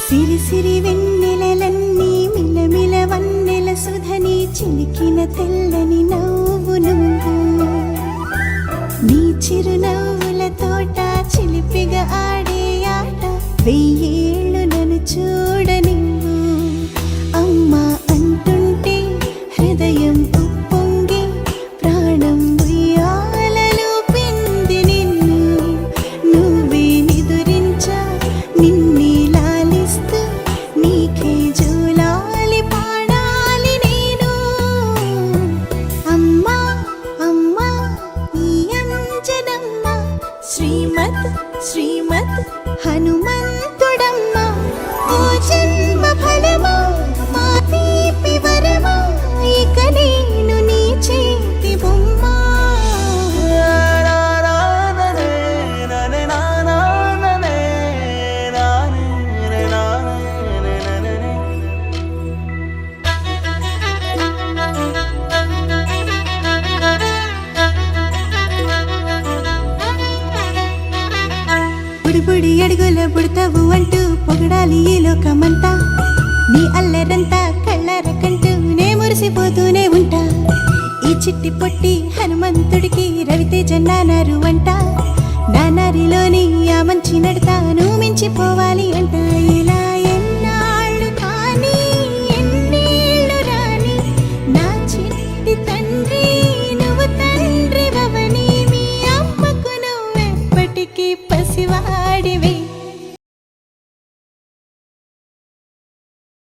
సిరి సిరి వెన్నెలలన్నీ మిలమిల వన్నెల సుధని చిలికిన తెల్లని నవ్వు నువ్వు నీ చిరునవ్వుల తోట చిలిపిగా ఆడే ఆట వెయ్యేళ్ళు నన్ను చూడనివ్వు అమ్మా అంటుంటే హృదయం ఉప్పొంగి ప్రాణం ఉయ్యాలలో పిండి నిన్ను నువ్వే నిదురించా నిన్నే లాలిస్తూ నీకే జూలాలి పాడాలి నేను అమ్మా అమ్మా ఈ అంజనమ్మ శ్రీమత్ శ్రీమత్ హనుమంతుడమ్మ ఓ జన్మ ఫలమా మా తీపి వరమా ఇక నేను నీ చేతి బొమ్మ బుడి అడుగుల బుడతావు అంటూ పొగడాలి ఈ లోకమంతా నీ అల్లరంతా కళ్ళారకంటూ నే మురిసిపోతూనే ఉంటా ఈ చిట్టి పొట్టి హనుమంతుడికి రవితేజ నానారు అంట నానారిలోని ఆ మంచి నడతా నువ్వు మించిపోవాలి అంట ఇలా